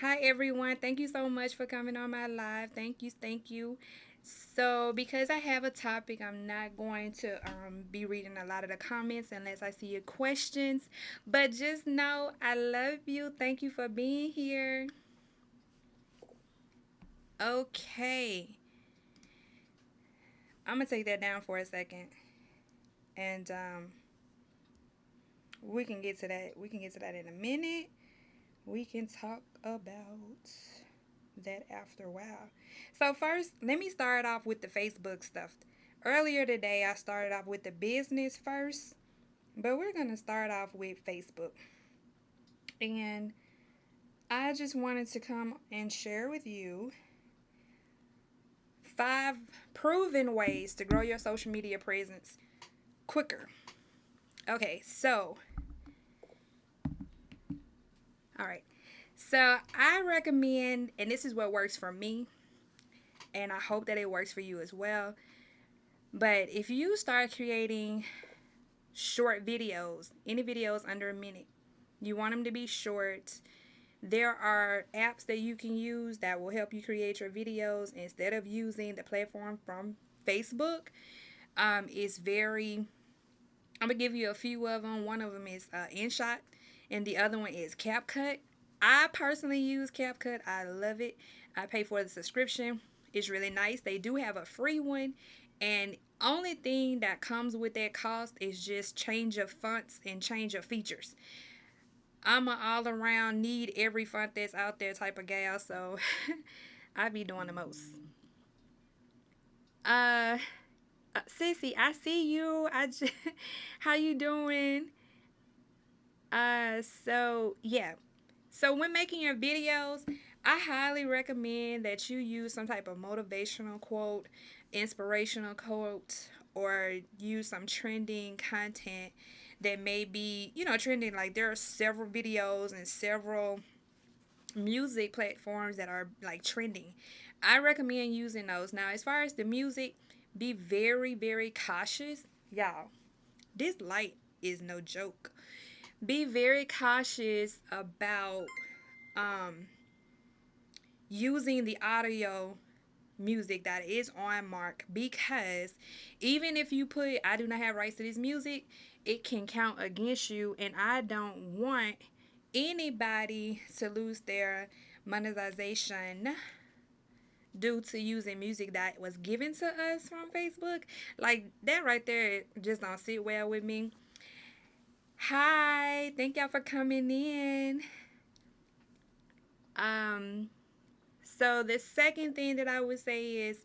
Hi everyone. Thank you so much for coming on my live. Thank you. Thank you. So, because I have a topic, I'm not going to be reading a lot of the comments unless I see your questions. But just know I love you. Thank you for being here. Okay. I'm going to take that down for a second. And we can get to that. We can get to that in a minute. We can talk about that after a while. So first, let me start off with the Facebook stuff. Earlier today, I started off with the business first, but we're going to start off with Facebook. And I just wanted to come and share with you 5 proven ways to grow your social media presence quicker. Okay, so, all right. So I recommend, and this is what works for me, and I hope that it works for you as well. But if you start creating short videos, any videos under a minute, you want them to be short. There are apps that you can use that will help you create your videos instead of using the platform from Facebook. It's very, I'm gonna give you a few of them. One of them is InShot, and the other one is CapCut. I personally use CapCut. I love it. I pay for the subscription. It's really nice. They do have a free one, and only thing that comes with that cost is just change of fonts and change of features. I'm an all around need every font that's out there type of gal, so I be doing the most. Uh, Sissy, I see you. How you doing? So yeah. So when making your videos, I highly recommend that you use some type of motivational quote, inspirational quote, or use some trending content that may be, trending. Like there are several videos and several music platforms that are like trending. I recommend using those. Now, as far as the music, be very, very cautious. Y'all, this light is no joke. Be very cautious about um, using the audio music that is on mark, because even if you put I do not have rights to this music, it can count against you, and I don't want anybody to lose their monetization due to using music that was given to us from Facebook. Like that right there just don't sit well with me. Hi, thank y'all for coming in. um so the second thing that I would say is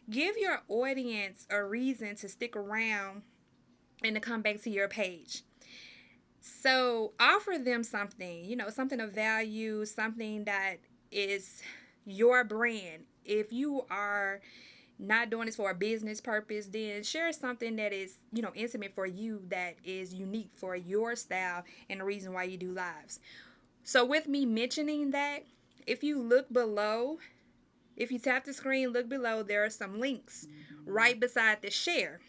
give your audience a reason to stick around and to come back to your page. So offer them something, something of value, something that is your brand. If you are not doing this for a business purpose, then share something that is, intimate for you, that is unique for your style and the reason why you do lives. So with me mentioning that, if you look below, if you tap the screen, look below, there are some links right beside the share.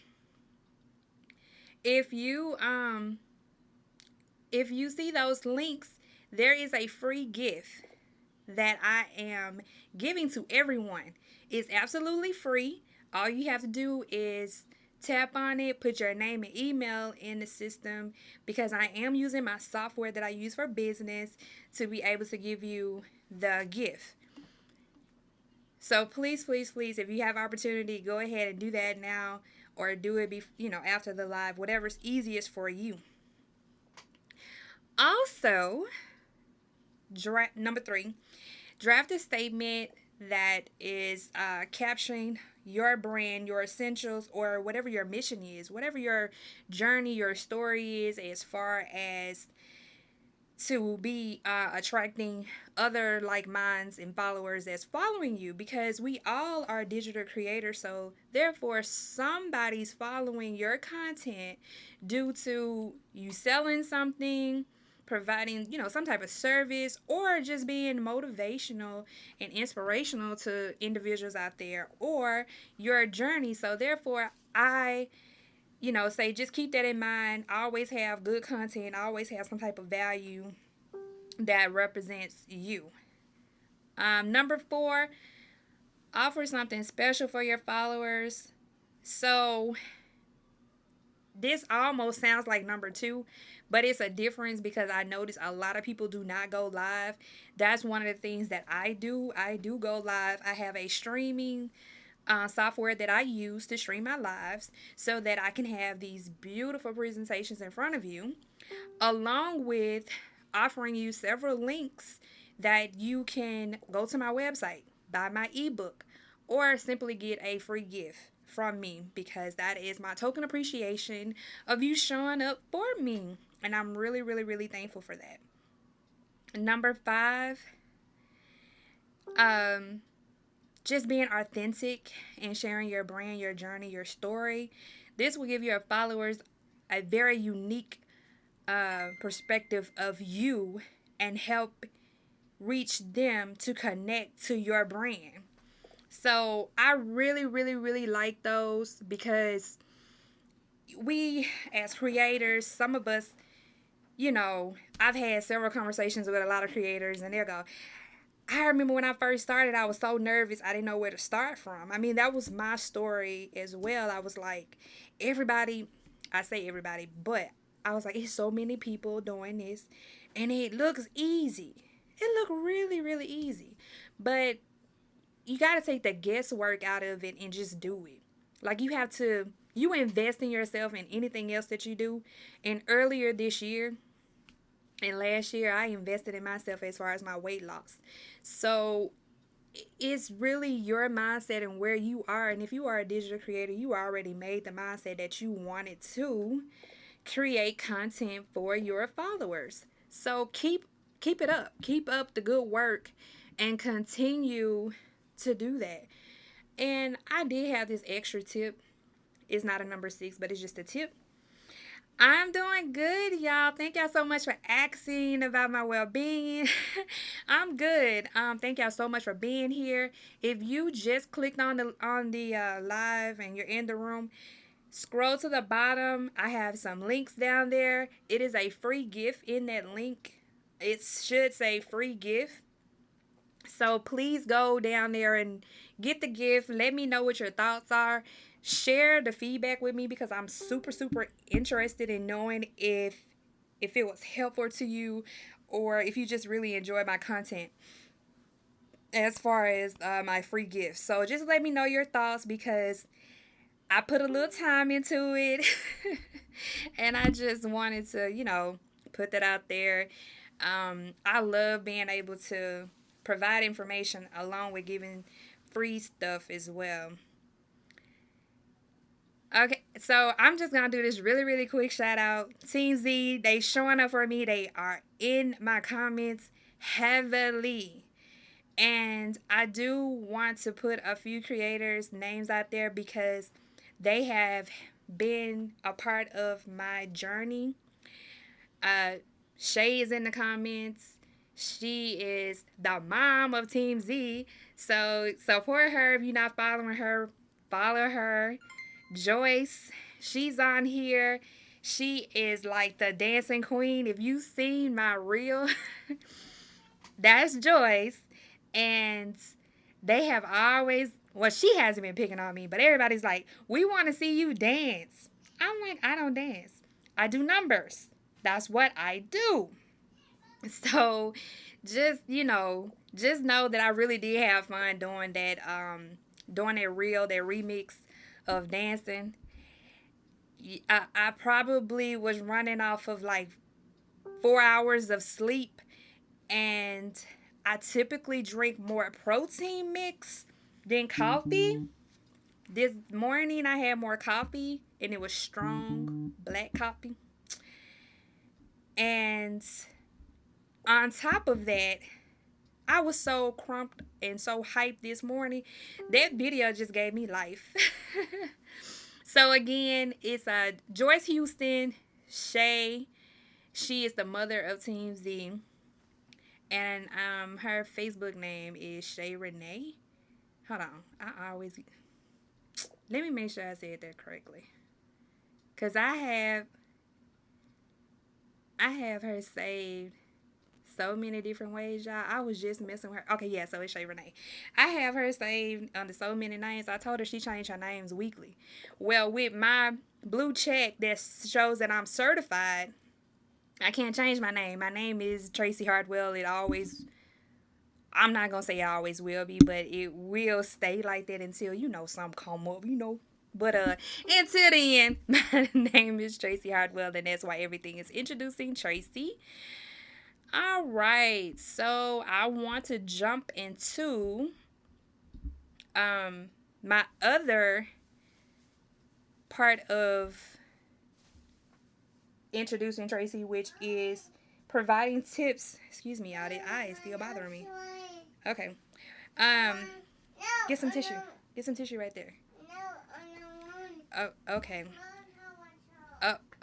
If you if you see those links, there is a free gift that I am giving to everyone. It's absolutely free. All you have to do is tap on it, put your name and email in the system, because I am using my software that I use for business to be able to give you the gift. So please, please, please, if you have opportunity, go ahead and do that now, or do it after the live, whatever's easiest for you. Also, number 3, draft a statement that is capturing your brand, your essentials, or whatever your mission is, whatever your journey, your story is, as far as to be attracting other like minds and followers that's following you, because we all are digital creators. So therefore somebody's following your content due to you selling something, providing some type of service, or just being motivational and inspirational to individuals out there, or your journey. So therefore I say just keep that in mind. Always have good content, always have some type of value that represents you. Number 4, offer something special for your followers. So this almost sounds like number 2, but it's a difference because I notice a lot of people do not go live. That's one of the things that I do. I do go live. I have a streaming software that I use to stream my lives so that I can have these beautiful presentations in front of you, along with offering you several links that you can go to my website, buy my ebook, or simply get a free gift from me, because that is my token appreciation of you showing up for me. And I'm really, really, really thankful for that. Number 5, just being authentic and sharing your brand, your journey, your story. This will give your followers a very unique perspective of you and help reach them to connect to your brand. So I really, really, really like those because we as creators, some of us, I've had several conversations with a lot of creators and they'll go, I remember when I first started, I was so nervous. I didn't know where to start from. I mean, that was my story as well. I was like, I say everybody, but I was like, it's so many people doing this and it looks easy. It looked really, really easy. But you got to take the guesswork out of it and just do it. Like you invest in yourself in anything else that you do. And earlier this year and last year, I invested in myself as far as my weight loss. So it's really your mindset and where you are. And if you are a digital creator, you already made the mindset that you wanted to create content for your followers. So keep it up. Keep up the good work and continue to do that. And I did have this extra tip. It's not a number 6, but it's just a tip. I'm doing good, y'all. Thank y'all so much for asking about my well-being. I'm good. Thank y'all so much for being here. If you just clicked on the live and you're in the room, scroll to the bottom. I have some links down there. It is a free gift in that link. It should say free gift. So please go down there and get the gift. Let me know what your thoughts are. Share the feedback with me because I'm super, super interested in knowing if it was helpful to you or if you just really enjoy my content as far as my free gift. So just let me know your thoughts because I put a little time into it and I just wanted to, put that out there. I love being able to provide information along with giving free stuff as well. Okay, so I'm just gonna do this really, really quick shout out. Team Z, they showing up for me. They are in my comments heavily. And I do want to put a few creators' names out there because they have been a part of my journey. Shay is in the comments. She is the mom of Team Z. So support her. If you're not following her, follow her. Joyce, she's on here. She is like the dancing queen. If you've seen my reel, that's Joyce. And they have always, well, she hasn't been picking on me, but everybody's like, we want to see you dance. I'm like, I don't dance. I do numbers. That's what I do. So just know that I really did have fun doing that reel, that remix of dancing. I probably was running off of like 4 hours of sleep, and I typically drink more protein mix than coffee. This morning I had more coffee and it was strong black coffee. And on top of that, I was so crumped and so hyped this morning. That video just gave me life. So again, it's Joyce Houston, Shay. She is the mother of Team Z. And her Facebook name is Shay Renee. Hold on. Let me make sure I said that correctly. Cause I have her saved so many different ways, y'all. I was just messing with her. Okay, yeah, so it's Shay Renee. I have her saved under so many names. I told her she changed her names weekly. Well, with my blue check that shows that I'm certified, I can't change my name. My name is Tracy Hartwell. I'm not going to say it always will be, but it will stay like that until, something come up, But until then, my name is Tracy Hartwell, and that's why everything is introducing Tracy. All right, so I want to jump into my other part of introducing Tracy, which is providing tips. Excuse me, y'all. The eye is still bothering me. Okay. Get some tissue. Get some tissue right there. Oh, okay.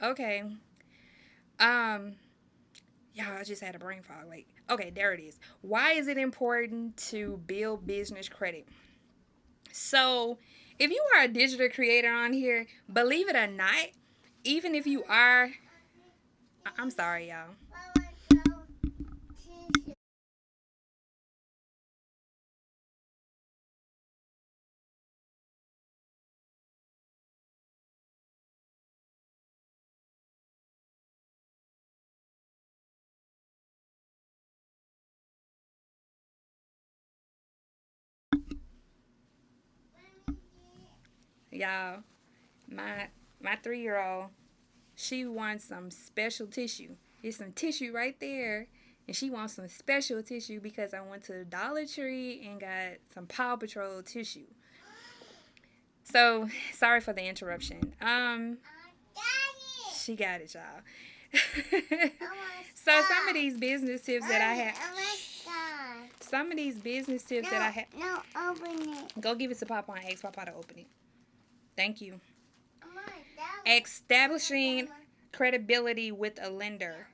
Okay. Y'all, I just had a brain fog. Wait. Okay, there it is. Why is it important to build business credit? So, if you are a digital creator on here, believe it or not, even if you are, I'm sorry, y'all. Y'all, my 3-year-old, she wants some special tissue. There's some tissue right there, and she wants some special tissue because I went to the Dollar Tree and got some Paw Patrol tissue. So, sorry for the interruption. She got it, y'all. So some of these business tips that I have. Some of these business tips that I have. No, open it. Go give it to Papa and ask Papa to open it. Thank you. Establishing credibility with a lender.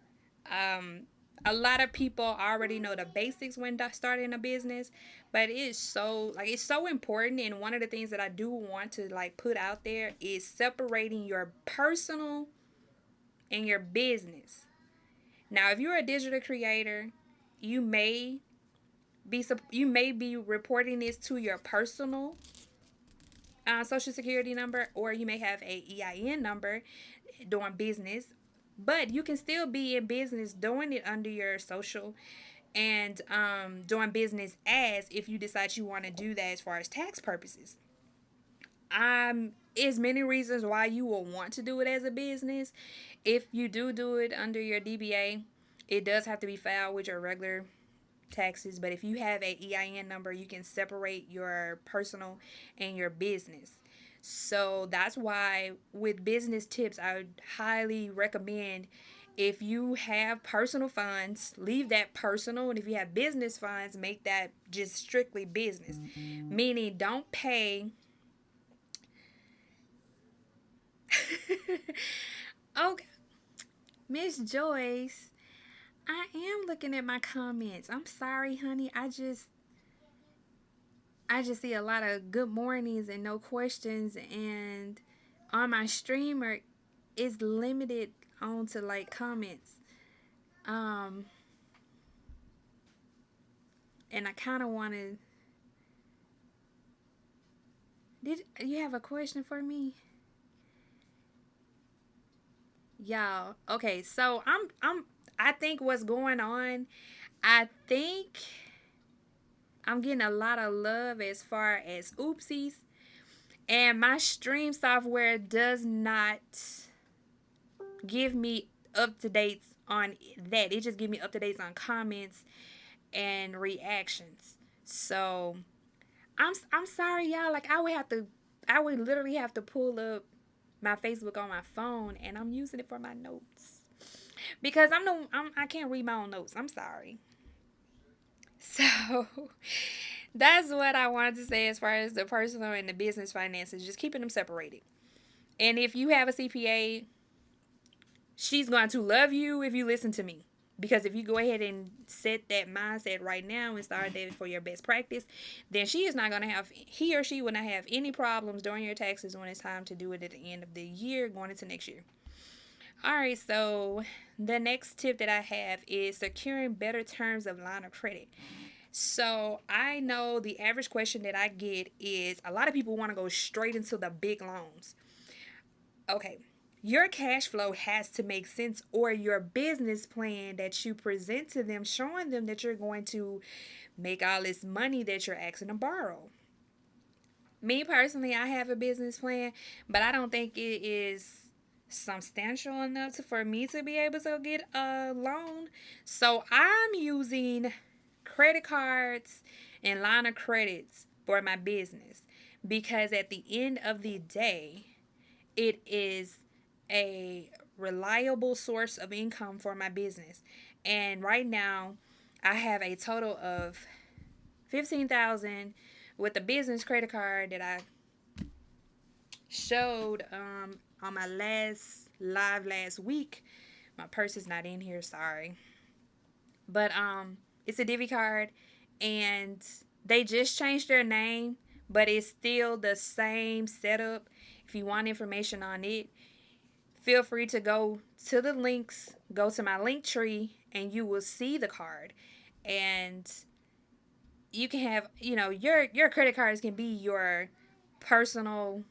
A lot of people already know the basics when starting a business, but it's so important. And one of the things that I do want to put out there is separating your personal and your business. Now, if you're a digital creator, you may be reporting this to your personal social security number, or you may have a EIN number doing business, but you can still be in business doing it under your social and doing business as if you decide you want to do that as far as tax purposes. Is many reasons why you will want to do it as a business. If you do it under your DBA, it does have to be filed with your regular taxes, but if you have a EIN number, you can separate your personal and your business. So that's why with business tips, I would highly recommend, if you have personal funds, leave that personal, and if you have business funds, make that just strictly business. Meaning, don't pay. Okay, Miss Joyce, I am looking at my comments. I'm sorry, honey. I just see a lot of good mornings and no questions, and on my streamer it's limited on to comments. And I kind of wanted. Did you have a question for me? Y'all, okay, so I think what's going on, I think I'm getting a lot of love as far as oopsies, and my stream software does not give me up to dates on that. It just gives me up to dates on comments and reactions. So I'm sorry, y'all. I would literally have to pull up my Facebook on my phone, and I'm using it for my notes because I can't read my own notes. I'm sorry. So that's what I wanted to say as far as the personal and the business finances, just keeping them separated. And if you have a CPA, she's going to love you if you listen to me. Because if you go ahead and set that mindset right now and start that for your best practice, then he or she will not have any problems during your taxes when it's time to do it at the end of the year, going into next year. All right, so the next tip that I have is securing better terms of line of credit. So I know the average question that I get is a lot of people want to go straight into the big loans. Okay, your cash flow has to make sense, or your business plan that you present to them, showing them that you're going to make all this money that you're asking to borrow. Me personally, I have a business plan, but I don't think it is substantial enough for me to be able to get a loan. So I'm using credit cards and line of credits for my business because at the end of the day, it is a reliable source of income for my business. And right now, I have a total of 15,000 with the business credit card that I showed on my last live last week. My purse is not in here, sorry. But it's a Divvy card, and they just changed their name, but it's still the same setup. If you want information on it, feel free to go to the links, go to my link tree, and you will see the card. And you can have, your credit cards can be your personal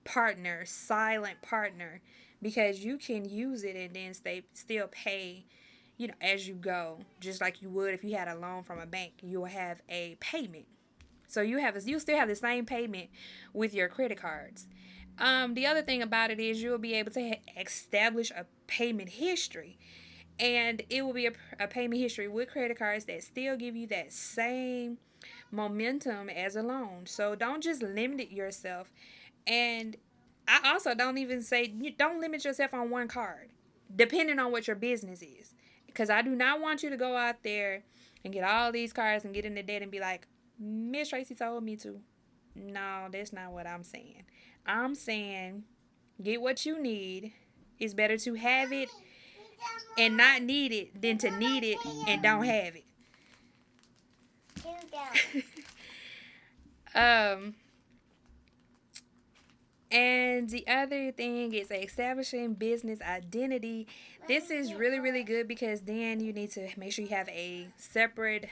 partner, silent partner, because you can use it and then still pay, as you go, just like you would if you had a loan from a bank. You will have a payment. So you still have the same payment with your credit cards. The other thing about it is you'll be able to establish a payment history, and it will be a payment history with credit cards that still give you that same momentum as a loan. So don't just limit yourself. And I also don't even say you don't limit yourself on one card, depending on what your business is. Because I do not want you to go out there and get all these cards and get into debt and be like, Miss Tracy told me to. No, that's not what I'm saying. I'm saying get what you need. It's better to have it and not need it than to need it and don't have it. um And the other thing is establishing business identity. This is really, really good because then you need to make sure you have a separate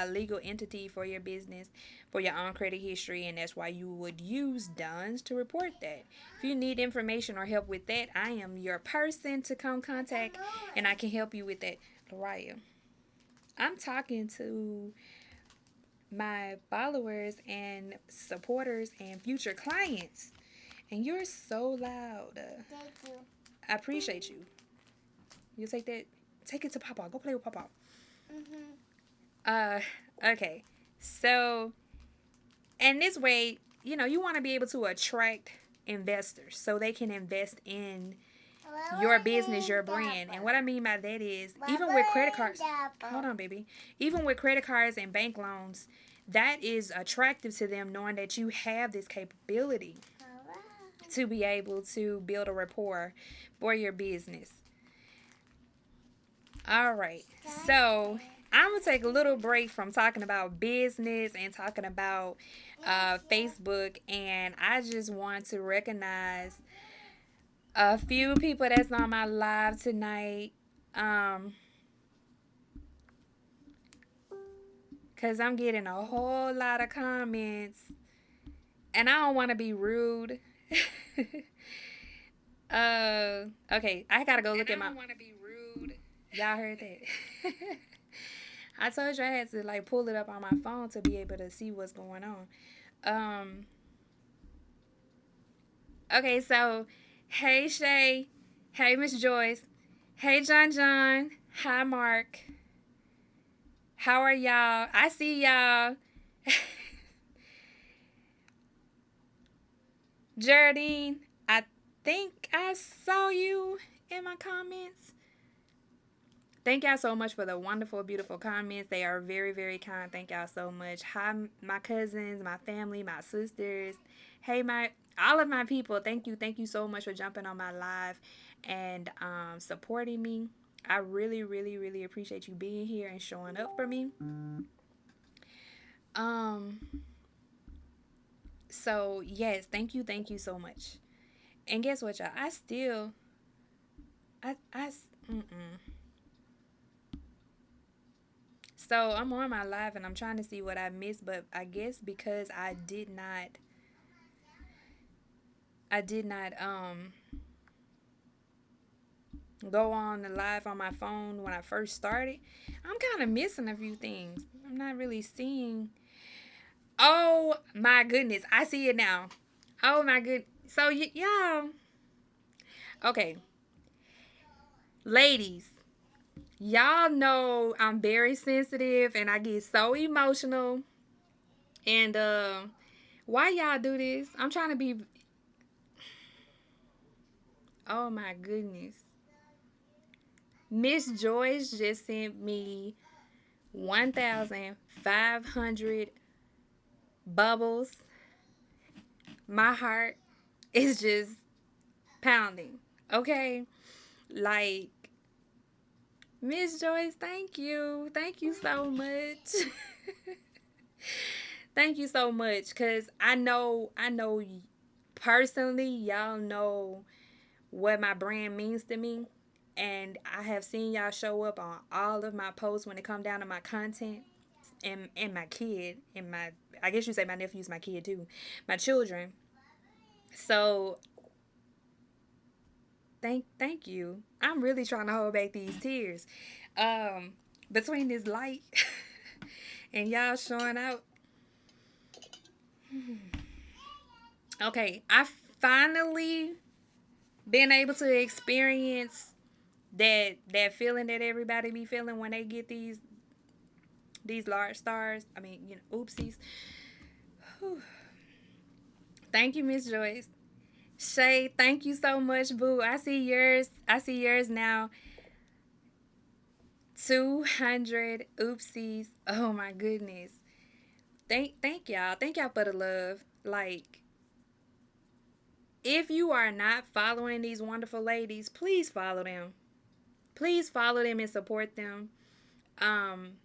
legal entity for your business, for your own credit history, and that's why you would use DUNS to report that. If you need information or help with that, I am your person to come contact, and I can help you with that. Lariah, I'm talking to my followers and supporters and future clients. And you're so loud. Thank you. I appreciate you. You take that. Take it to Papa. Go play with Papa. Okay. So, and this way, you want to be able to attract investors so they can invest in your business, your brand. And what I mean by that is, even with credit cards, hold on, baby. Even with credit cards and bank loans, that is attractive to them knowing that you have this capability to be able to build a rapport for your business. All right. So I'm going to take a little break from talking about business and talking about Facebook. And I just want to recognize a few people that's on my live tonight. Because I'm getting a whole lot of comments. And I don't want to be rude. Okay, I gotta go look at my. I don't want to be rude. Y'all heard that? I told you I had to pull it up on my phone to be able to see what's going on. Okay, so hey Shay, hey Miss Joyce, hey John, hi Mark. How are y'all? I see y'all. Geraldine, I think I saw you in my comments. Thank y'all so much for the wonderful, beautiful comments. They are very, very kind. Thank y'all so much. Hi, my cousins, my family, my sisters. Hey, all of my people. Thank you so much for jumping on my live and supporting me. I really, really, really appreciate you being here and showing up for me. So yes, thank you so much. And guess what, y'all? I still Mm-mm. So I'm on my live and I'm trying to see what I missed, but I guess because I did not go on the live on my phone when I first started, I'm kind of missing a few things. I'm not really seeing. Oh my goodness, I see it now. Oh my good. So y'all, okay, ladies, y'all know I'm very sensitive and I get so emotional. And why y'all do this? I'm trying to be. Oh my goodness. Miss Joyce just sent me 1,500 bubbles. My heart is just pounding. Okay? Like, Miss Joyce, thank you. Thank you so much. Thank you so much. Cause I know personally, y'all know what my brand means to me. And I have seen y'all show up on all of my posts when it come down to my content and my kid and my I guess you say my nephew's my kid too. My children. So thank you. I'm really trying to hold back these tears. Um Between this light and y'all showing out. Okay, I finally been able to experience that feeling that everybody be feeling when they get these large stars. I mean, oopsies. Whew. Thank you, Miss Joyce. Shay, thank you so much, boo. I see yours. I see yours now. 200 oopsies. Oh my goodness. Thank y'all. Thank y'all for the love. Like, if you are not following these wonderful ladies, please follow them. Please follow them and support them. Um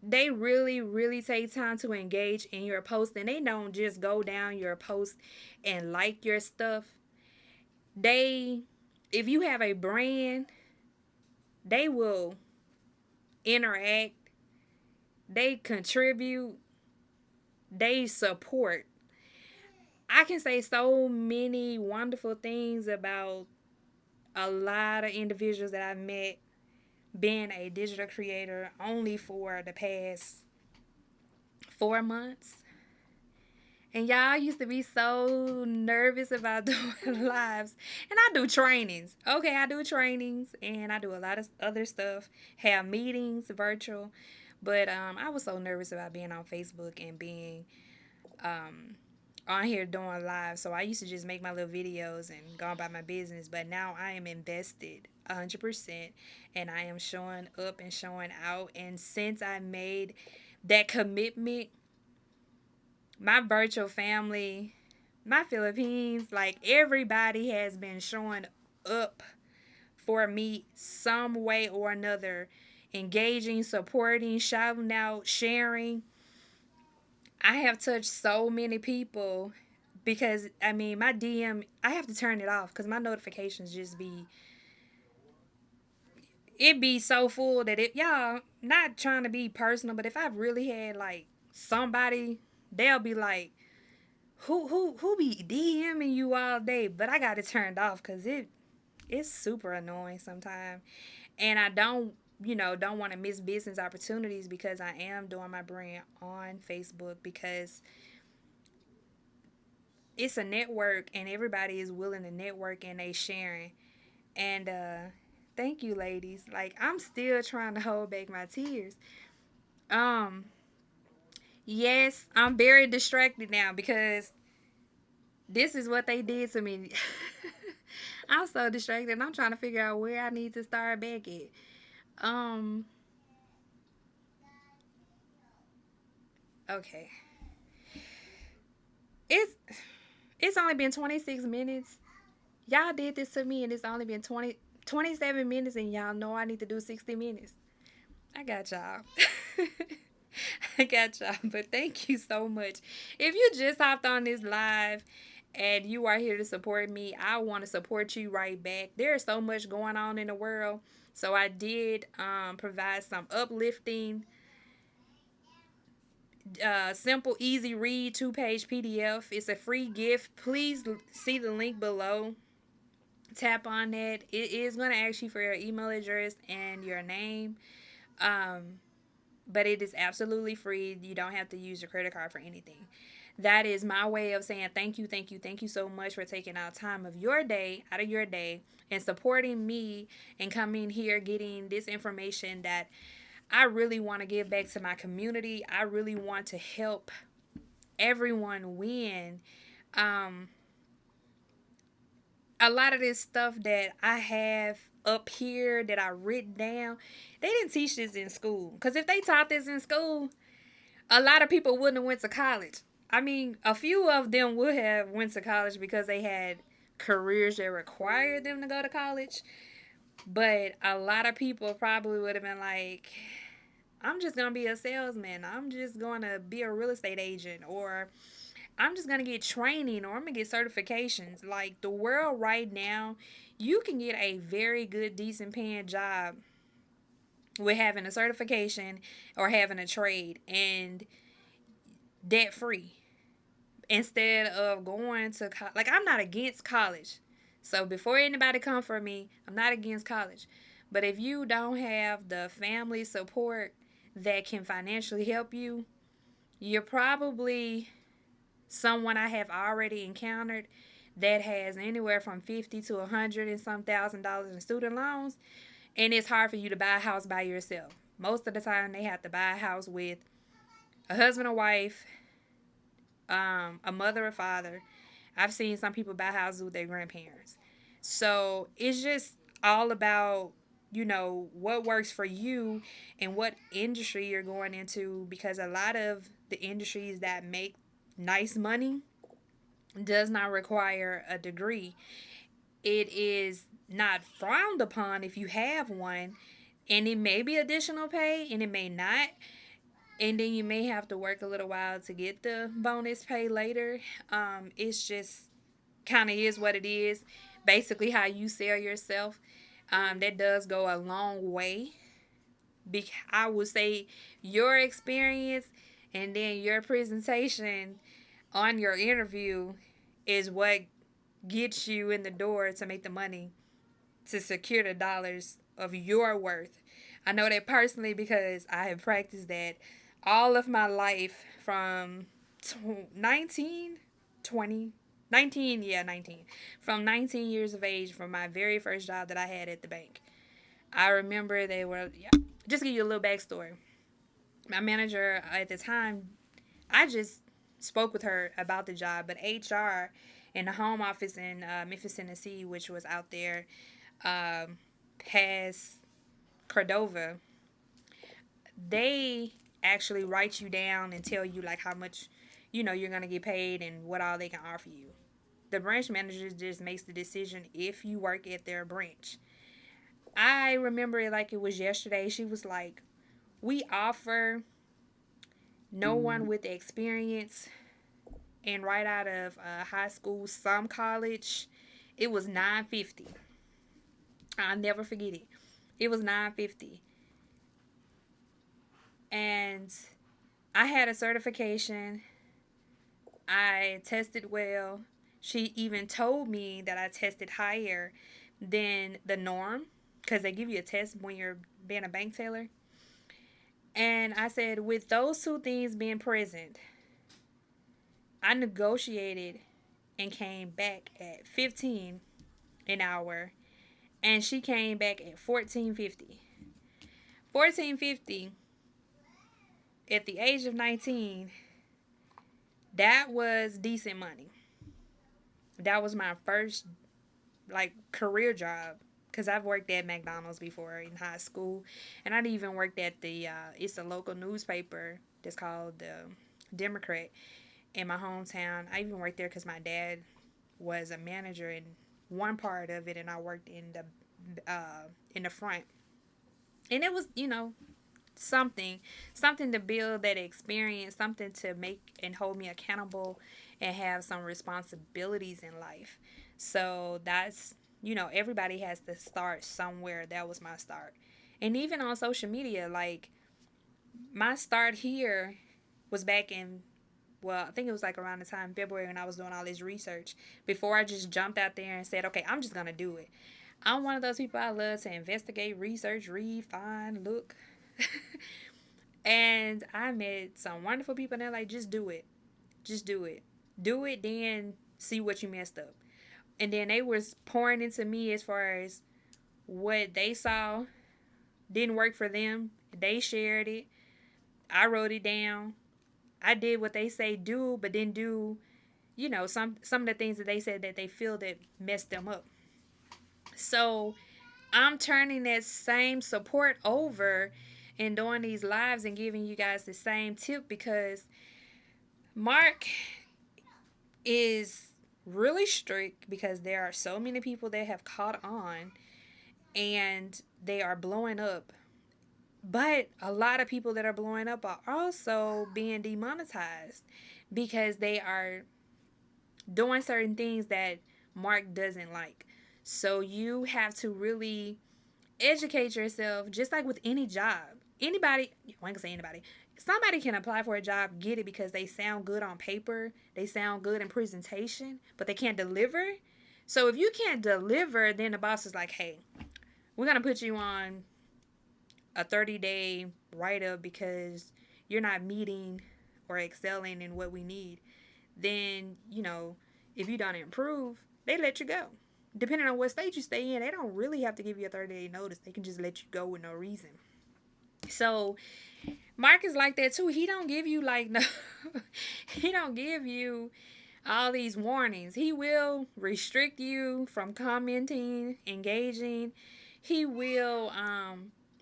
they really, really take time to engage in your post, and they don't just go down your post and like your stuff. They, if you have a brand, they will interact, they contribute, they support. I can say so many wonderful things about a lot of individuals that I've met being a digital creator only for the past 4 months. And y'all used to be so nervous about doing lives. And I do trainings. Okay, I do trainings and I do a lot of other stuff. Have meetings virtual. But I was so nervous about being on Facebook and being on here doing live. So I used to just make my little videos and go about my business. But now I am invested 100% and I am showing up and showing out. And since I made that commitment, my virtual family, my Philippines, like everybody has been showing up for me some way or another, engaging, supporting, shouting out, sharing. I have touched so many people because I mean my DM, I have to turn it off because my notifications just be it be so full that it y'all not trying to be personal, but if I really had like somebody, they'll be like, who be DMing you all day? But I got it turned off because it's super annoying sometimes, and I don't want to miss business opportunities because I am doing my brand on Facebook because it's a network and everybody is willing to network and they sharing. And thank you, ladies. Like, I'm still trying to hold back my tears. Um, yes, I'm very distracted now because this is what they did to me. I'm so distracted. And I'm trying to figure out where I need to start back at. Um, okay. It's it's only been 26 minutes. Y'all did this to me and it's only been 27 minutes and y'all know I need to do 60 minutes. I got y'all. I got y'all. But thank you so much. If you just hopped on this live, and you are here to support me, I want to support you right back. There's so much going on in the world. So I did provide some uplifting, simple, easy read 2-page PDF. It's a free gift. Please see the link below. Tap on that. It is going to ask you for your email address and your name. But it is absolutely free. You don't have to use your credit card for anything. That is my way of saying thank you, thank you, thank you so much for taking out time of your day, out of your day, and supporting me and coming here getting this information that I really want to give back to my community. I really want to help everyone win. A lot of this stuff that I have up here that I written down, they didn't teach this in school. Because if they taught this in school, a lot of people wouldn't have went to college. I mean, a few of them would have went to college because they had careers that required them to go to college. But a lot of people probably would have been like, I'm just going to be a salesman. I'm just going to be a real estate agent. Or I'm just going to get training, or I'm going to get certifications. Like, the world right now, you can get a very good, decent paying job with having a certification or having a trade and debt free, instead of going to like, I'm not against college. So before anybody come for me, I'm not against college. But if you don't have the family support that can financially help you, you're probably someone I have already encountered that has anywhere from 50 to 100 and some $1,000 in student loans, and it's hard for you to buy a house by yourself. Most of the time, they have to buy a house with a husband or wife, a mother or father. I've seen some people buy houses with their grandparents. So it's just all about, what works for you and what industry you're going into, because a lot of the industries that make nice money does not require a degree. It is not frowned upon if you have one, and it may be additional pay and it may not, and then you may have to work a little while to get the bonus pay later. It's just kind of is what it is. Basically, how you sell yourself, that does go a long way. I would say your experience and then your presentation on your interview is what gets you in the door to make the money to secure the dollars of your worth. I know that personally because I have practiced that all of my life from 19, 20, 19, yeah, 19. From 19 years of age, from my very first job that I had at the bank. I remember they were, yeah, just to give you a little backstory. My manager at the time, I just spoke with her about the job, but HR in the home office in Memphis, Tennessee, which was out there past Cordova, they actually write you down and tell you like how much you're going to get paid and what all they can offer you. The branch manager just makes the decision if you work at their branch. I remember it like it was yesterday. She was like, we offer no one with experience and right out of high school, some college, it was $9.50. I'll never forget it. It was $9.50. And I had a certification. I tested well. She even told me that I tested higher than the norm because they give you a test when you're being a bank teller. And I said, with those two things being present, I negotiated and came back at 15 an hour, and she came back at 14.50. 14.50 at the age of 19, that was decent money. That was my first career job, because I've worked at McDonald's before in high school, and I'd even worked at it's a local newspaper that's called the Democrat in my hometown. I even worked there because my dad was a manager in one part of it, and I worked in the front. And it was, something to build that experience, something to make and hold me accountable and have some responsibilities in life. So that's, everybody has to start somewhere. That was my start. And even on social media, like my start here was back in, well, I think it was like around the time February when I was doing all this research before I just jumped out there and said, okay, I'm just going to do it. I'm one of those people, I love to investigate, research, read, find, look. And I met some wonderful people and they're like, just do it. Just do it. Do it, then see what you messed up. And then they was pouring into me as far as what they saw didn't work for them. They shared it. I wrote it down. I did what they say do, but didn't do, some of the things that they said that they feel that messed them up. So I'm turning that same support over and doing these lives and giving you guys the same tip because Mark is really strict because there are so many people that have caught on and they are blowing up. But a lot of people that are blowing up are also being demonetized because they are doing certain things that Mark doesn't like. So you have to really educate yourself, just like with any job. Anybody, I ain't gonna say anybody, somebody can apply for a job, get it because they sound good on paper, they sound good in presentation, but they can't deliver. So if you can't deliver, then the boss is like, hey, we're gonna put you on a 30-day write-up because you're not meeting or excelling in what we need. Then, if you don't improve, they let you go. Depending on what state you stay in, they don't really have to give you a 30-day notice. They can just let you go with no reason. So Mark is like that too. He don't give you like no he don't give you all these warnings. He will restrict you from commenting, engaging. He will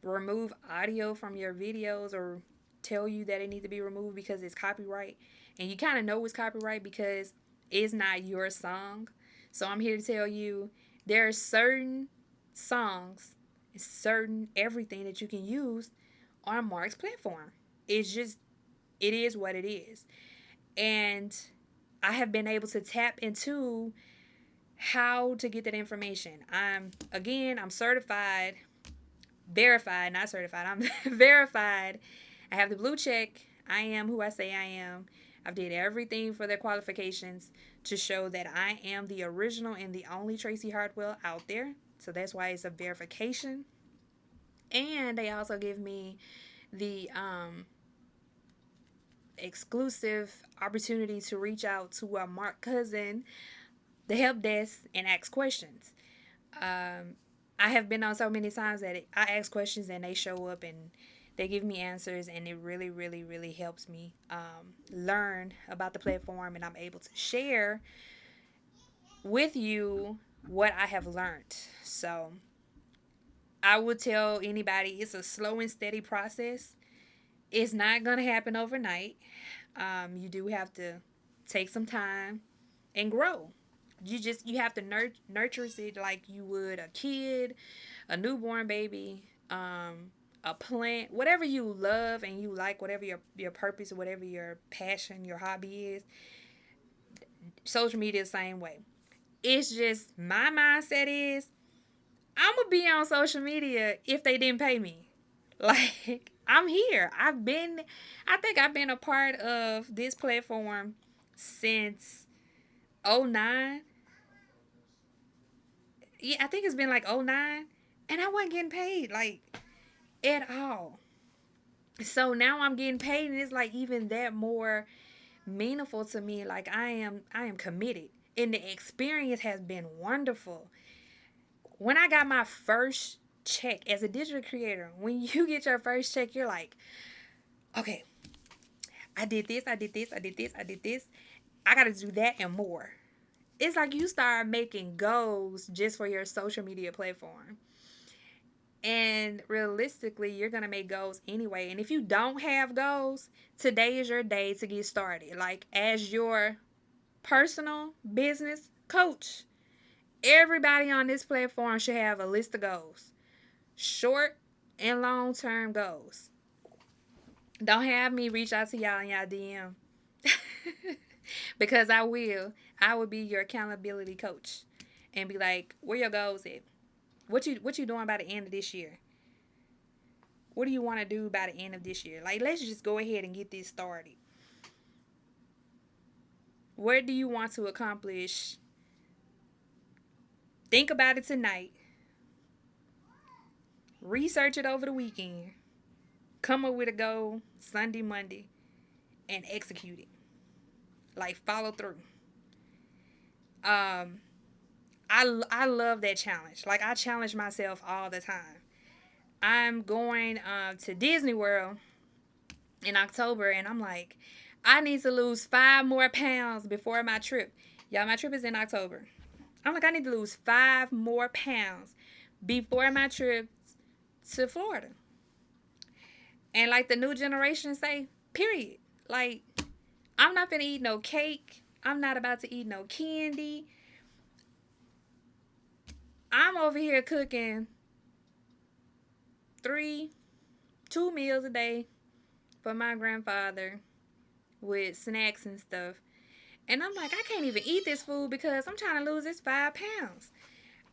remove audio from your videos or tell you that it needs to be removed because it's copyright. And you kind of know it's copyright because it's not your song. So I'm here to tell you there are certain songs, certain everything that you can use on Mark's platform. It is what it is. And I have been able to tap into how to get that information. I'm certified, verified, not certified. I'm verified. I have the blue check. I am who I say I am. I've did everything for their qualifications to show that I am the original and the only Tracy Hartwell out there. So that's why it's a verification. And they also give me the exclusive opportunity to reach out to a Mark cousin, the help desk, and ask questions. I have been on so many times that I ask questions and they show up and they give me answers, and it really, really, really helps me learn about the platform, and I'm able to share with you what I have learned. So I would tell anybody it's a slow and steady process. It's not going to happen overnight. You do have to take some time and grow. You have to nurture it like you would a kid, a newborn baby, a plant, whatever you love and you like, whatever your purpose, whatever your passion, your hobby is. Social media the same way. It's just my mindset is I'm gonna be on social media if they didn't pay me. Like I'm here. I think I've been a part of this platform since '09. Yeah, I think it's been like '09, and I wasn't getting paid like at all. So now I'm getting paid, and it's like even that more meaningful to me. Like I am committed, and the experience has been wonderful. When I got my first check as a digital creator, when you get your first check, you're like, okay, I did this, I did this, I did this, I did this. I got to do that and more. It's like you start making goals just for your social media platform. And realistically, you're going to make goals anyway. And if you don't have goals, today is your day to get started. Like as your personal business coach, everybody on this platform should have a list of goals. Short and long-term goals. Don't have me reach out to y'all in y'all DM. Because I will. I will be your accountability coach and be like, where your goals at? What you doing by the end of this year? What do you want to do by the end of this year? Like, let's just go ahead and get this started. What do you want to accomplish? Think about it tonight. Research it over the weekend. Come up with a goal Sunday, Monday, and execute it. Like, follow through. I love that challenge. Like, I challenge myself all the time. I'm going to Disney World in October, and I'm like, I need to lose 5 more pounds before my trip. Y'all, my trip is in October. I'm like, I need to lose 5 more pounds before my trip to Florida. And like the new generation say, period. Like, I'm not gonna eat no cake. I'm not about to eat no candy. I'm over here cooking 2 meals a day for my grandfather with snacks and stuff. And I'm like, I can't even eat this food because I'm trying to lose this 5 pounds.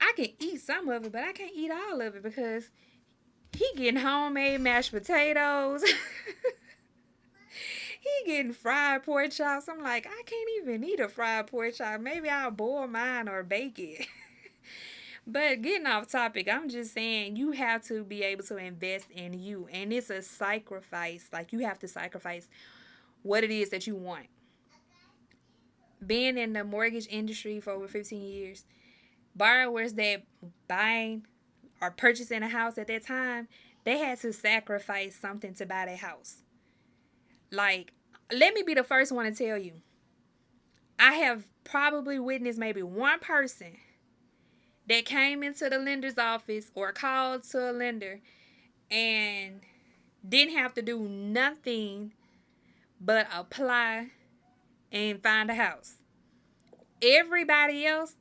I can eat some of it, but I can't eat all of it because he getting homemade mashed potatoes. He getting fried pork chops. I'm like, I can't even eat a fried pork chop. Maybe I'll boil mine or bake it. But getting off topic, I'm just saying you have to be able to invest in you. And it's a sacrifice. Like, you have to sacrifice what it is that you want. Being in the mortgage industry for over 15 years, borrowers that buying or purchasing a house at that time, they had to sacrifice something to buy their house. Like, let me be the first one to tell you, I have probably witnessed maybe one person that came into the lender's office or called to a lender and didn't have to do nothing but apply and find a house. Everybody else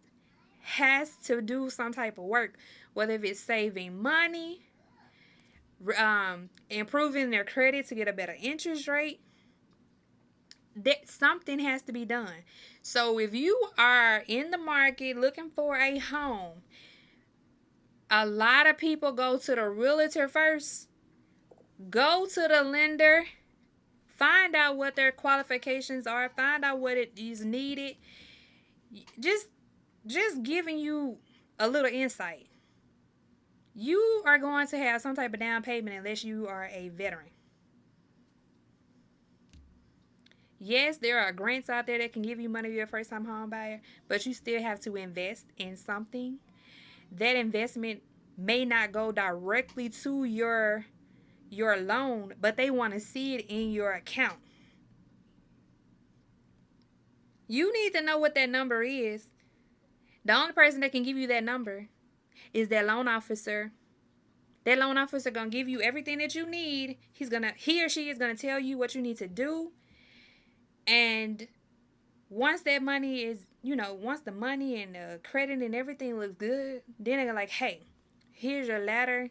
has to do some type of work, whether if it's saving money, improving their credit to get a better interest rate. That something has to be done. So if you are in the market looking for a home, a lot of people go to the realtor first. Go to the lender. Find out what their qualifications are. Find out what it is needed. Just giving you a little insight. You are going to have some type of down payment unless you are a veteran. Yes, there are grants out there that can give you money if you're a first-time home buyer, but you still have to invest in something. That investment may not go directly to your loan, but they want to see it in your account. You need to know what that number is. The only person that can give you that number is that loan officer. That loan officer gonna give you everything that you need. He or she is gonna tell you what you need to do. And once that money is, once the money and the credit and everything looks good, then they're like, hey, here's your ladder.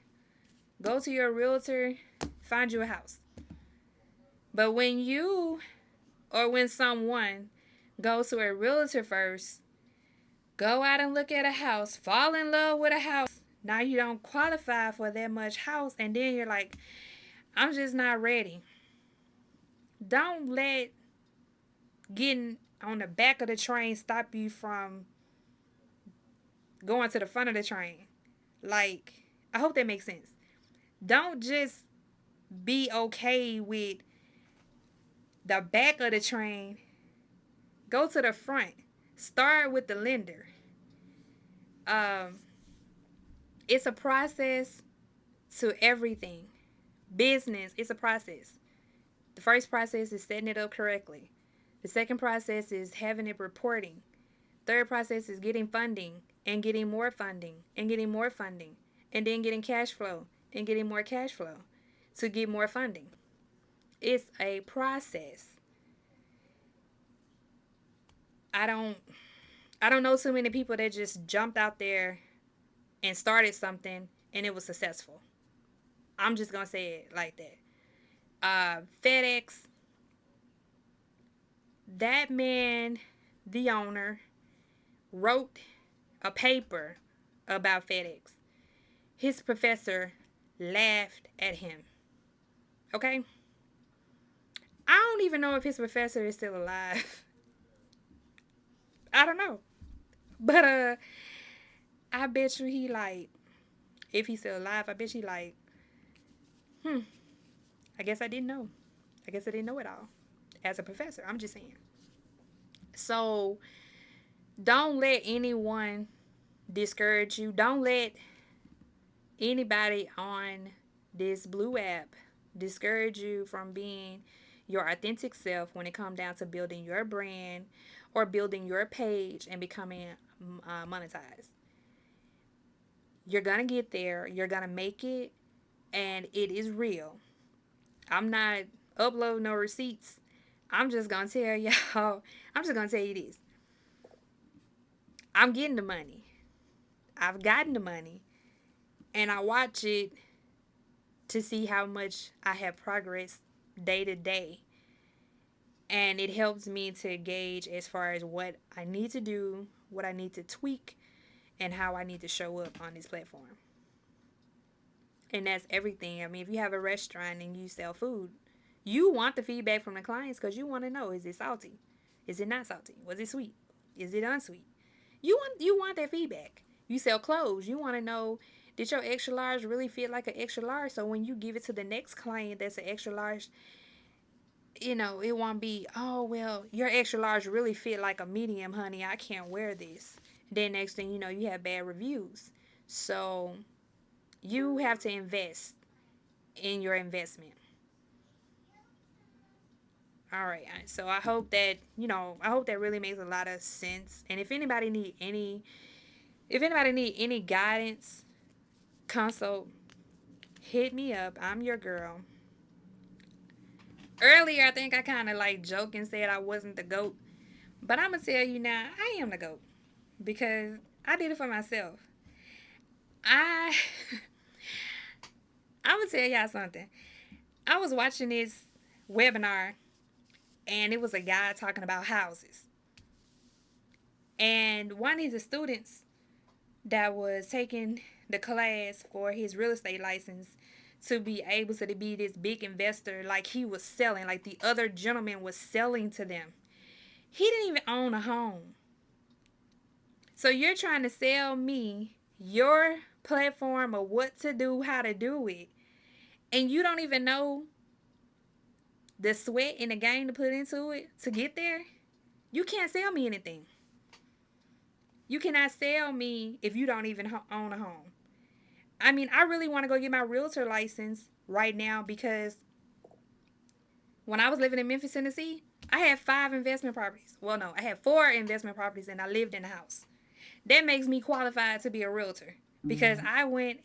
Go to your realtor, find you a house. But when someone goes to a realtor first, go out and look at a house, fall in love with a house, now you don't qualify for that much house, and then you're like, I'm just not ready. Don't let getting on the back of the train stop you from going to the front of the train. Like, I hope that makes sense. Don't just be okay with the back of the train. Go to the front. Start with the lender. It's a process to everything. Business, it's a process. The first process is setting it up correctly. The second process is having it reporting. Third process is getting funding and getting more funding and getting more funding and then getting cash flow and getting more cash flow to get more funding. It's a process. I don't know too many people that just jumped out there and started something and it was successful. I'm just going to say it like that. FedEx, that man, the owner, wrote a paper about FedEx. His professor laughed at him. Okay? I don't even know if his professor is still alive. I don't know. But I bet you he like, if he's still alive, I bet you like, I guess I didn't know. I guess I didn't know it all as a professor. I'm just saying. So don't let anyone discourage you. Don't let anybody on this blue app discourage you from being your authentic self when it comes down to building your brand or building your page and becoming monetized. You're gonna get there, you're gonna make it, and it is real. I'm not uploading no receipts. I'm just gonna tell y'all, I'm just gonna tell you this. I'm getting the money. I've gotten the money. And I watch it to see how much I have progressed day to day. And it helps me to gauge as far as what I need to do, what I need to tweak, and how I need to show up on this platform. And that's everything. I mean, if you have a restaurant and you sell food, you want the feedback from the clients because you want to know, is it salty? Is it not salty? Was it sweet? Is it unsweet? You want that feedback. You sell clothes. You want to know, did your extra large really fit like an extra large? So when you give it to the next client that's an extra large, it won't be, oh, well, your extra large really fit like a medium, honey. I can't wear this. Then next thing you know, you have bad reviews. So you have to invest in your investment. All right. So I hope that really makes a lot of sense. And if anybody need any guidance, consult, hit me up. I'm your girl. Earlier, I think I kind of like joked and said I wasn't the GOAT. But I'm going to tell you now, I am the GOAT. Because I did it for myself. I, I'm going to tell y'all something. I was watching this webinar, and it was a guy talking about houses. And one of the students that was taking the class for his real estate license to be able to be this big investor, like he was selling, like the other gentleman was selling to them. He didn't even own a home. So you're trying to sell me your platform of what to do, how to do it, and you don't even know the sweat and the game to put into it to get there? You can't sell me anything. You cannot sell me if you don't even own a home. I mean, I really want to go get my realtor license right now because when I was living in Memphis, Tennessee, I had 5 investment properties. Well, no, I had 4 investment properties and I lived in a house. That makes me qualified to be a realtor because I went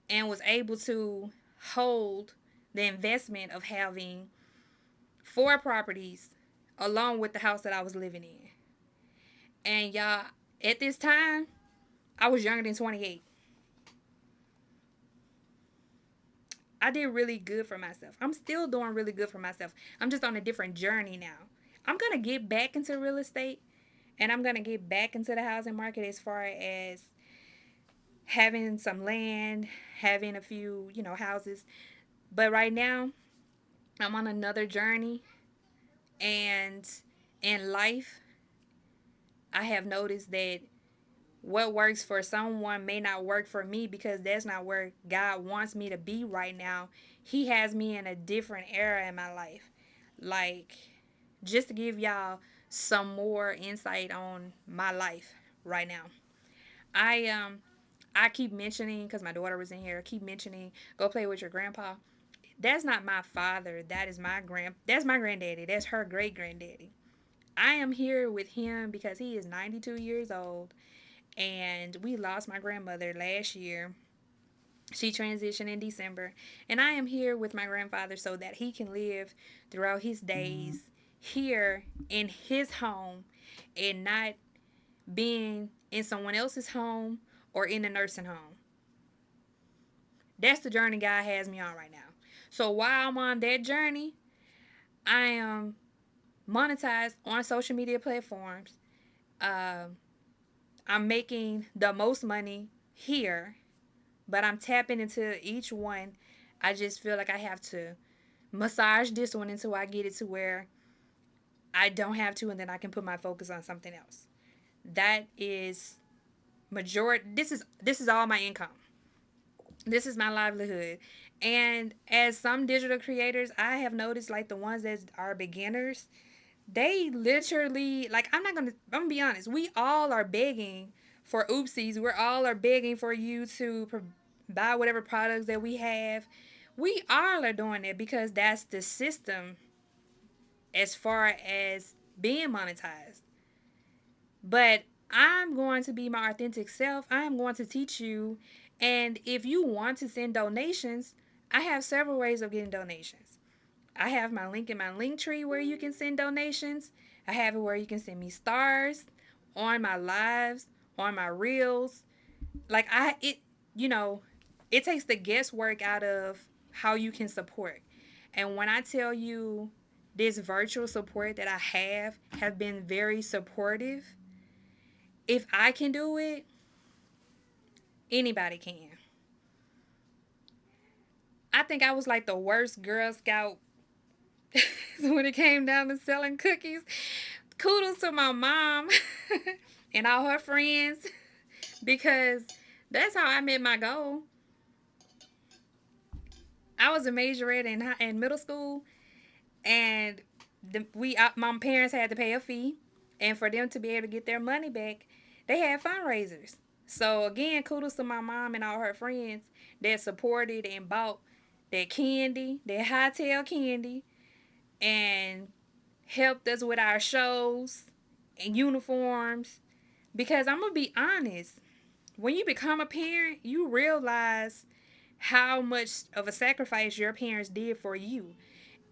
and was able to hold the investment of having 4 properties along with the house that I was living in. And y'all, at this time, I was younger than 28. I did really good for myself. I'm still doing really good for myself. I'm just on a different journey now. I'm going to get back into real estate and I'm going to get back into the housing market as far as having some land, having a few, houses. But right now, I'm on another journey. And in life, I have noticed that what works for someone may not work for me because that's not where God wants me to be right now. He has me in a different era in my life. Like, just to give y'all some more insight on my life right now. I keep mentioning, because my daughter was in here, I keep mentioning, go play with your grandpa. That's not my father. That's my granddaddy. That's her great granddaddy. I am here with him because he is 92 years old. And we lost my grandmother last year. She transitioned in December. And I am here with my grandfather so that he can live throughout his days here in his home and not being in someone else's home or in a nursing home. That's the journey God has me on right now. So while I'm on that journey, I am monetized on social media platforms. Um, I'm making the most money here, but I'm tapping into each one. I just feel like I have to massage this one until I get it to where I don't have to, and then I can put my focus on something else. That is majority. This is all my income. This is my livelihood. And as some digital creators, I have noticed, like the ones that are beginners, they literally, like, I'm gonna be honest, we all are begging for oopsies. We're all are begging for you to buy whatever products that we have. We all are doing it because that's the system as far as being monetized. But I'm going to be my authentic self. I am going to teach you. And if you want to send donations, I have several ways of getting donations. I have my link in my link tree where you can send donations. I have it where you can send me stars on my lives, on my reels. Like you know, it takes the guesswork out of how you can support. And when I tell you this virtual support that I have been very supportive. If I can do it, anybody can. I think I was like the worst Girl Scout when it came down to selling cookies. Kudos to my mom and all her friends because that's how I met my goal. I was a majorette in middle school, and my parents had to pay a fee, and for them to be able to get their money back, they had fundraisers. So again, kudos to my mom and all her friends that supported and bought that candy, that hightail candy, and helped us with our shows and uniforms. Because I'm gonna be honest, when you become a parent, you realize how much of a sacrifice your parents did for you.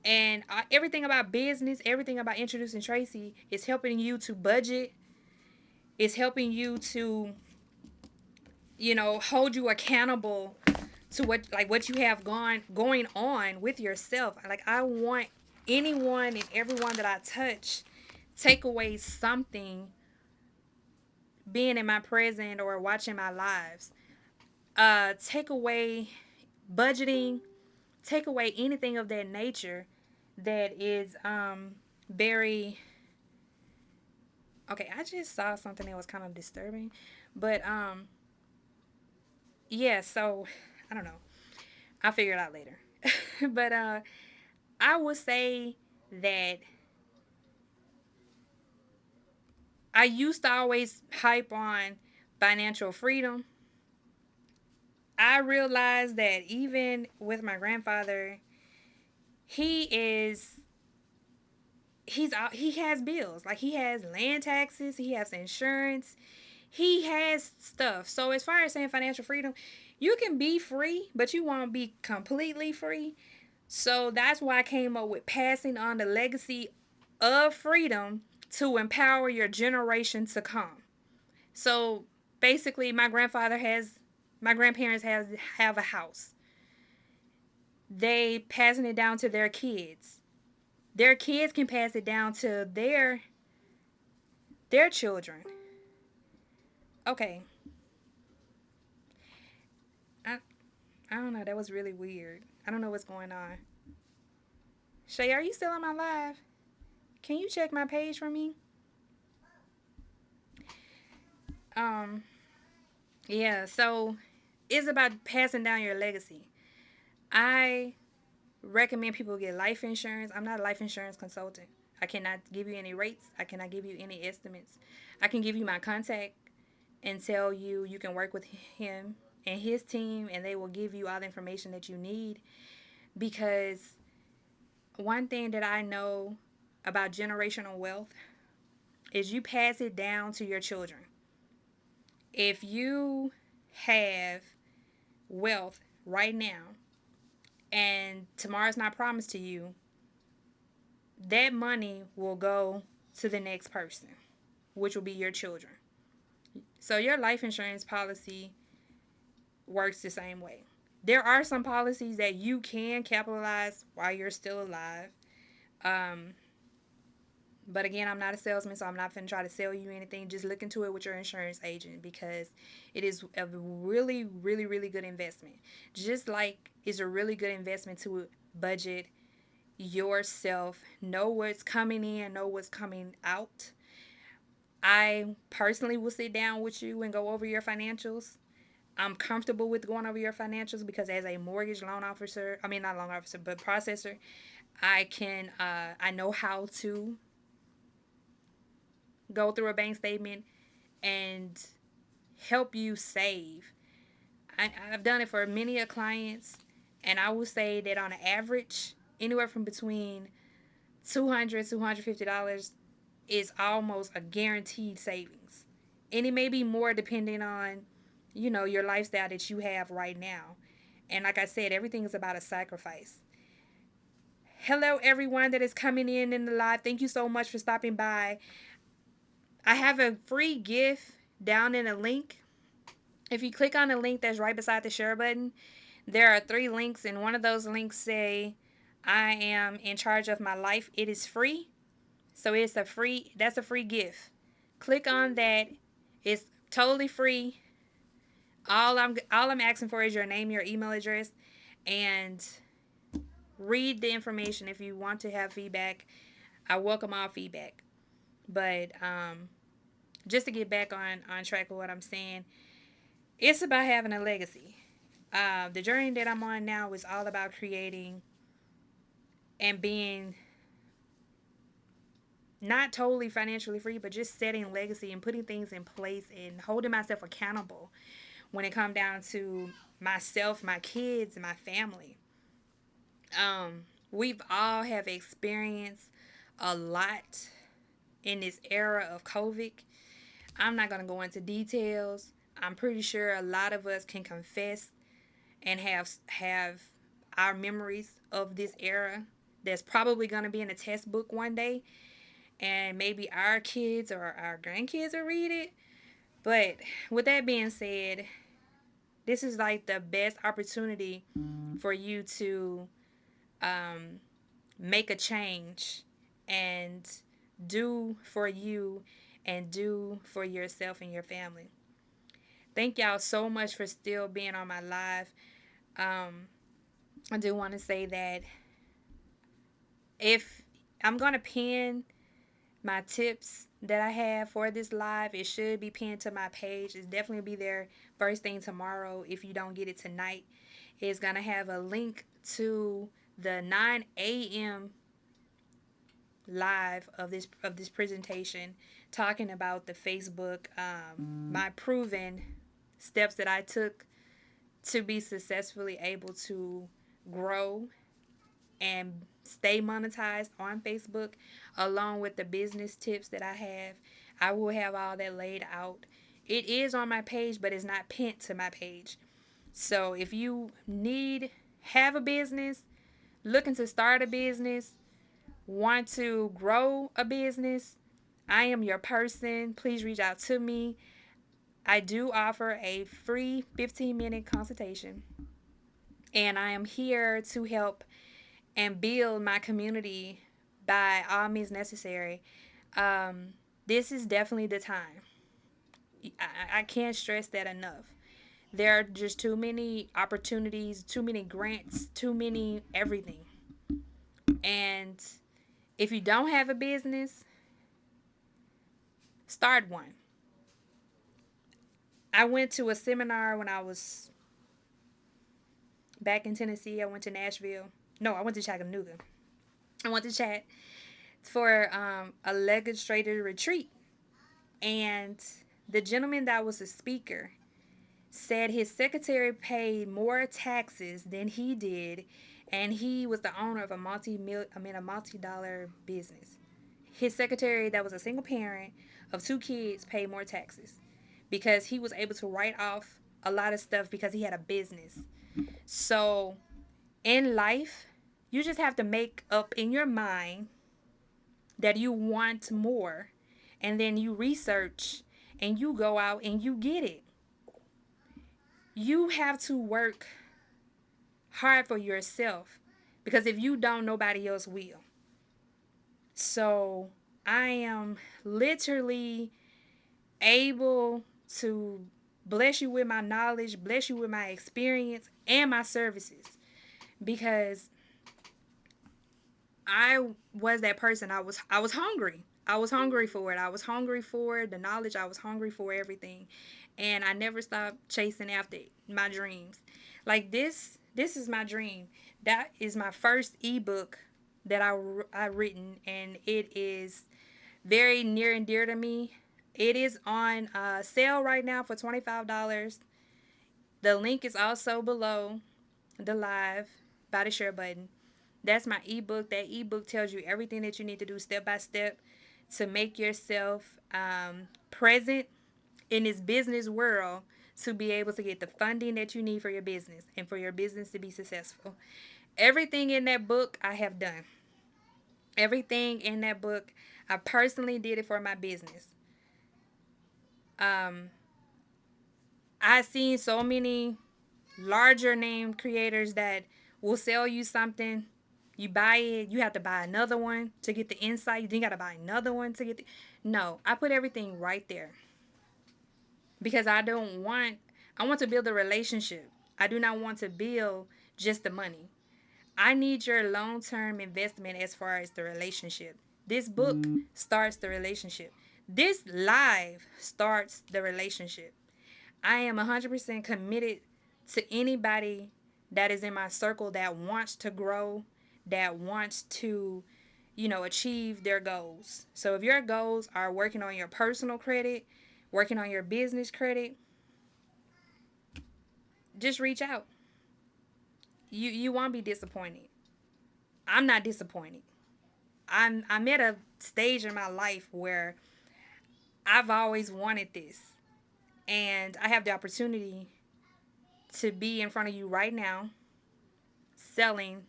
And everything about business, everything about introducing Tracy is helping you to budget. It's helping you to, hold you accountable to what you have going on with yourself. Like, I want anyone and everyone that I touch take away something being in my present or watching my lives. Take away budgeting, take away anything of that nature that is very okay. I just saw something that was kind of disturbing, but yeah, so I don't know, I'll figure it out later. But I would say that I used to always hype on financial freedom. I realized that even with my grandfather, he is he has bills. Like, he has land taxes, he has insurance, he has stuff. So as far as saying financial freedom, you can be free, but you won't be completely free. So that's why I came up with passing on the legacy of freedom to empower your generation to come. So basically, my grandparents have a house. They passing it down to their kids. Their kids can pass it down to their children. Okay, I I don't know. That was really weird. I don't know what's going on. Shay, are you still on my live? Can you check my page for me? Um, yeah. So it's about passing down your legacy. I recommend people get life insurance. I'm not a life insurance consultant. I cannot give you any rates. I cannot give you any estimates. I can give you my contact and tell you you can work with him and his team, and they will give you all the information that you need. Because one thing that I know about generational wealth is you pass it down to your children. If you have wealth right now and tomorrow's not promised to you, that money will go to the next person, which will be your children. So your life insurance policy works the same way. There are some policies that you can capitalize while you're still alive. Um, but again, I'm not a salesman, so I'm not going to try to sell you anything. Just look into it with your insurance agent because it is a really, really, really good investment. Just like it's a really good investment to budget yourself, know what's coming in, know what's coming out. I personally will sit down with you and go over your financials. I'm comfortable with going over your financials because as a mortgage loan officer, I mean not loan officer, but processor, I know how to go through a bank statement and help you save. I've done it for many of clients, and I will say that on average, anywhere from between $200 to $250 is almost a guaranteed savings. And it may be more depending on, your lifestyle that you have right now. And like I said, everything is about a sacrifice. Hello, everyone that is coming in the live. Thank you so much for stopping by. I have a free gift down in a link. If you click on the link that's right beside the share button, there are 3 links, and one of those links say, I am in charge of my life. It is free. So that's a free gift. Click on that. It's totally free. All I'm asking for is your name, your email address, and read the information. If you want to have feedback, I welcome all feedback. But just to get back on track with what I'm saying, it's about having a legacy. The journey that I'm on now is all about creating and being not totally financially free, but just setting legacy and putting things in place and holding myself accountable when it comes down to myself, my kids, and my family. We've all have experienced a lot in this era of COVID. I'm not going to go into details. I'm pretty sure a lot of us can confess and have our memories of this era that's probably going to be in a textbook one day, and maybe our kids or our grandkids will read it. But with that being said, this is like the best opportunity for you to make a change and do for you and do for yourself and your family. Thank y'all so much for still being on my live. I do want to say that if I'm going to pin my tips that I have for this live, it should be pinned to my page. It's definitely be there first thing tomorrow. If you don't get it tonight, it's going to have a link to the 9 a.m. live of this presentation talking about the Facebook, my proven steps that I took to be successfully able to grow and stay monetized on Facebook, along with the business tips that I have. I will have all that laid out. It is on my page, but it's not pinned to my page. So if you have a business, looking to start a business, want to grow a business, I am your person. Please reach out to me. I do offer a free 15-minute consultation, and I am here to help and build my community by all means necessary. This is definitely the time. I can't stress that enough. There are just too many opportunities, too many grants, too many everything. And if you don't have a business, start one. I went to a seminar when I was back in Tennessee. I went to Nashville. No, I went to Chattanooga. I went to chat for a legislative retreat. And the gentleman that was a speaker said his secretary paid more taxes than he did, and he was the owner of a multi-dollar business. His secretary, that was a single parent of 2 kids, paid more taxes because he was able to write off a lot of stuff because he had a business. So in life, you just have to make up in your mind that you want more, and then you research and you go out and you get it. You have to work hard for yourself, because if you don't, nobody else will. So I am literally able to bless you with my knowledge, bless you with my experience and my services, because I was that person. I was hungry. I was hungry for it. I was hungry for the knowledge. I was hungry for everything. And I never stopped chasing after my dreams. Like this is my dream. That is my first ebook that I written, and it is very near and dear to me. It is on sale right now for $25. The link is also below the live by the share button. That's my ebook. That ebook tells you everything that you need to do step by step to make yourself present in this business world, to be able to get the funding that you need for your business and for your business to be successful. Everything in that book I have done. Everything in that book, I personally did it for my business. Um, I've seen so many larger name creators that will sell you something. You buy it, you have to buy another one to get the insight. Then you got to buy another one to get the. No, I put everything right there because I want to build a relationship. I do not want to build just the money. I need your long term investment as far as the relationship. This book starts the relationship. This live starts the relationship. I am 100% committed to anybody that is in my circle that wants to grow, that wants to, achieve their goals. So if your goals are working on your personal credit, working on your business credit, just reach out. You won't be disappointed. I'm not disappointed. I'm at a stage in my life where I've always wanted this, and I have the opportunity to be in front of you right now selling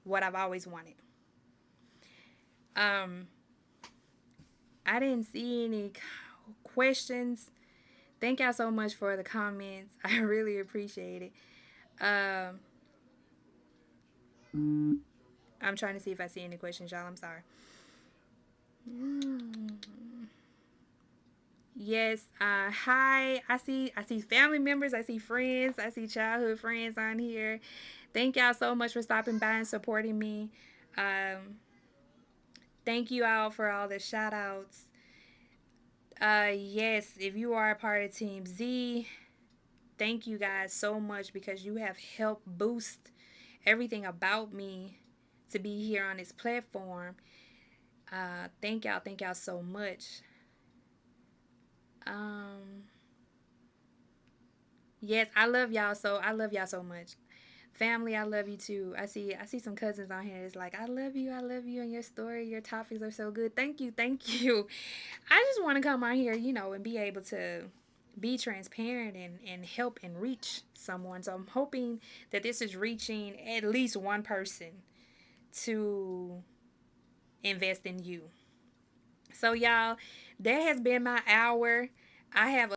what I've always wanted. Um, I didn't see any questions. Thank y'all so much for the comments. I really appreciate it. Um, I'm trying to see if I see any questions, y'all. I'm sorry. Yes. Hi. I see family members. I see friends. I see childhood friends on here. Thank y'all so much for stopping by and supporting me. Um, Thank you all for all the shout outs. Yes, if you are a part of Team Z, thank you guys so much because you have helped boost everything about me to be here on this platform. Thank y'all so much. Um, yes, I love y'all so much. Family, I love you too. I see some cousins on here. It's like, I love you, and your story, your topics are so good. Thank you. I just want to come on here, and be able to be transparent and help and reach someone. So I'm hoping that this is reaching at least one person to invest in you. So y'all, that has been my hour. I have